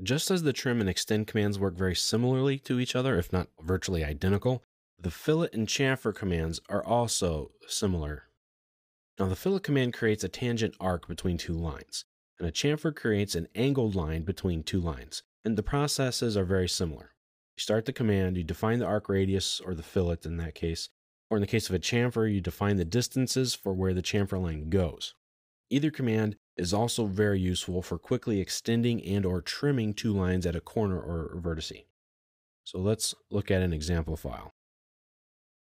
Just as the trim and extend commands work very similarly to each other, if not virtually identical, the fillet and chamfer commands are also similar. Now, the fillet command creates a tangent arc between two lines, and a chamfer creates an angled line between two lines, and the processes are very similar. You start the command, you define the arc radius, or the fillet in that case, or in the case of a chamfer, you define the distances for where the chamfer line goes. Either command is also very useful for quickly extending and or trimming two lines at a corner or vertice. So let's look at an example file.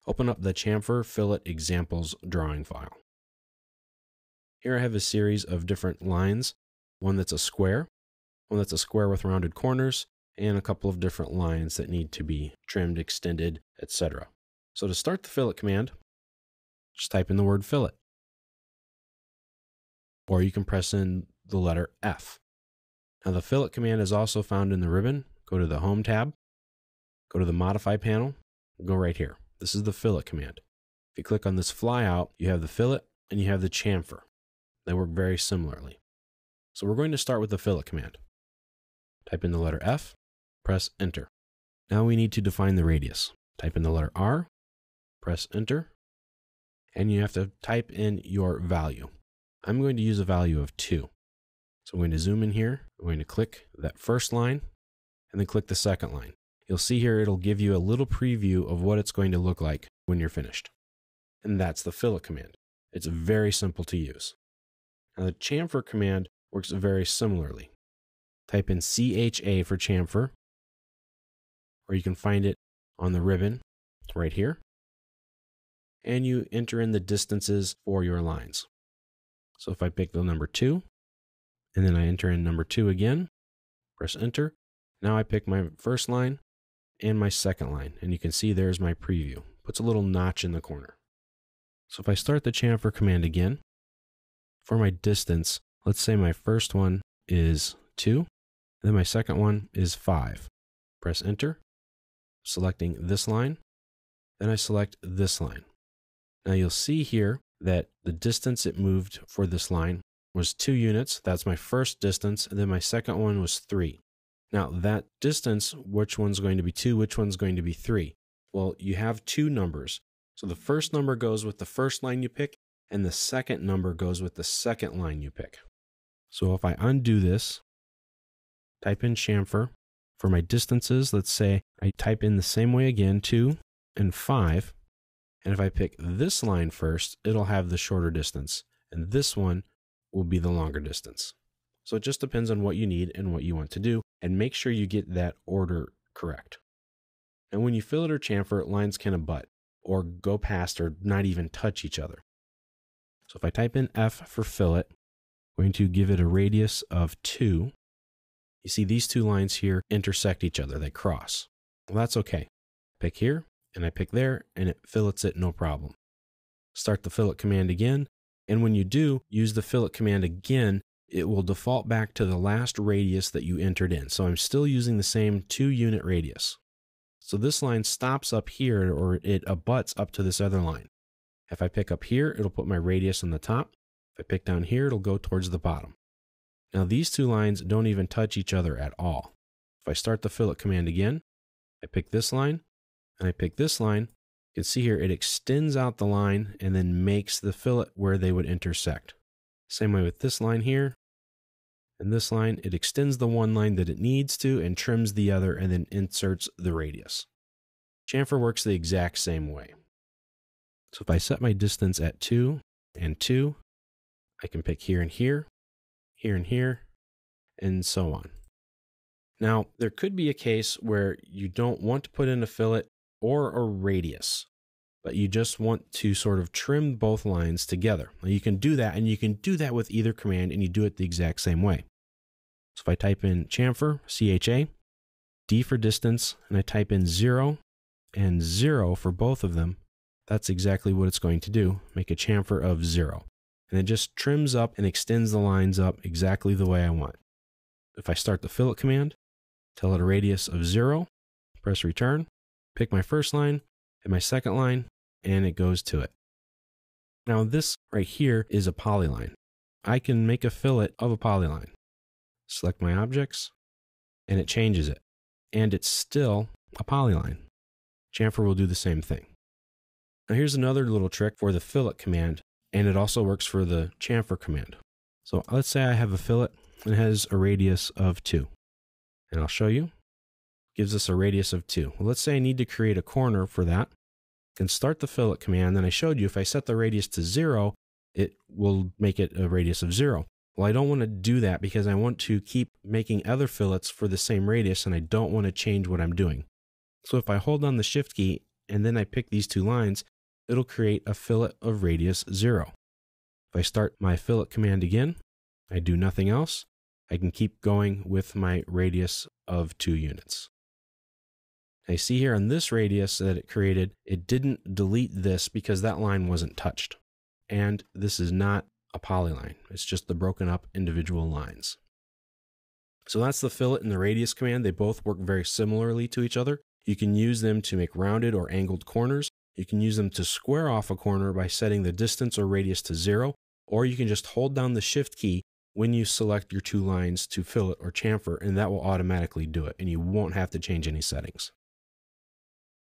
Open up the chamfer fillet examples drawing file. Here I have a series of different lines, one that's a square with rounded corners, and a couple of different lines that need to be trimmed, extended, etc. So to start the fillet command, just type in the word fillet. Or you can press in the letter F. Now the fillet command is also found in the ribbon. Go to the Home tab, go to the Modify panel, go right here. This is the fillet command. If you click on this flyout, you have the fillet and you have the chamfer. They work very similarly. So we're going to start with the fillet command. Type in the letter F, press Enter. Now we need to define the radius. Type in the letter R, press Enter, and you have to type in your value. I'm going to use a value of 2. So I'm going to zoom in here. I'm going to click that first line and then click the second line. You'll see here it'll give you a little preview of what it's going to look like when you're finished. And that's the fillet command. It's very simple to use. Now the chamfer command works very similarly. Type in CHA for chamfer, or you can find it on the ribbon right here. And you enter in the distances for your lines. So if I pick the number 2, and then I enter in number 2 again, press Enter. Now I pick my first line and my second line, and you can see there's my preview. Puts a little notch in the corner. So if I start the chamfer command again, for my distance, let's say my first one is 2, and then my second one is 5. Press Enter, selecting this line, then I select this line. Now you'll see here that the distance it moved for this line was 2 units. That's my first distance, and then my second one was 3. Now that distance, which one's going to be 2, which one's going to be 3? Well, you have 2 numbers. So the first number goes with the first line you pick, and the second number goes with the second line you pick. So if I undo this, type in chamfer. For my distances, let's say I type in the same way again, 2 and 5. And if I pick this line first, it'll have the shorter distance. And this one will be the longer distance. So it just depends on what you need and what you want to do. And make sure you get that order correct. And when you fillet or chamfer, lines can abut or go past or not even touch each other. So if I type in F for fillet, I'm going to give it a radius of 2. You see these 2 lines here intersect each other. They cross. Well, that's okay. Pick here and I pick there and it fillets it no problem. Start the fillet command again. And when you do use the fillet command again, it will default back to the last radius that you entered in. So I'm still using the same 2 unit radius. So this line stops up here, or it abuts up to this other line. If I pick up here, it'll put my radius on the top. If I pick down here, it'll go towards the bottom. Now these 2 lines don't even touch each other at all. If I start the fillet command again, I pick this line, and I pick this line, you can see here it extends out the line and then makes the fillet where they would intersect. Same way with this line here. And this line, it extends the one line that it needs to and trims the other and then inserts the radius. Chamfer works the exact same way. So if I set my distance at 2 and 2, I can pick here and here, here and here, and so on. Now, there could be a case where you don't want to put in a fillet or a radius, but you just want to sort of trim both lines together. Now, you can do that, and you can do that with either command, and you do it the exact same way. So if I type in chamfer, CHA, D for distance, and I type in 0 and 0 for both of them, that's exactly what it's going to do, make a chamfer of 0. And it just trims up and extends the lines up exactly the way I want. If I start the fillet command, tell it a radius of 0, press return, pick my first line and my second line, and it goes to it. Now this right here is a polyline. I can make a fillet of a polyline. Select my objects, and it changes it. And it's still a polyline. Chamfer will do the same thing. Now here's another little trick for the fillet command, and it also works for the chamfer command. So let's say I have a fillet and it has a radius of 2. And I'll show you. Gives us a radius of 2. Well, let's say I need to create a corner for that. I can start the fillet command, and I showed you if I set the radius to 0, it will make it a radius of 0. Well, I don't want to do that because I want to keep making other fillets for the same radius, and I don't want to change what I'm doing. So if I hold down the shift key and then I pick these 2 lines, it'll create a fillet of radius 0. If I start my fillet command again, I do nothing else, I can keep going with my radius of 2 units. I see here on this radius that it created, it didn't delete this because that line wasn't touched. And this is not a polyline. It's just the broken up individual lines. So that's the fillet and the radius command. They both work very similarly to each other. You can use them to make rounded or angled corners. You can use them to square off a corner by setting the distance or radius to 0, or you can just hold down the shift key when you select your 2 lines to fillet or chamfer, and that will automatically do it, and you won't have to change any settings.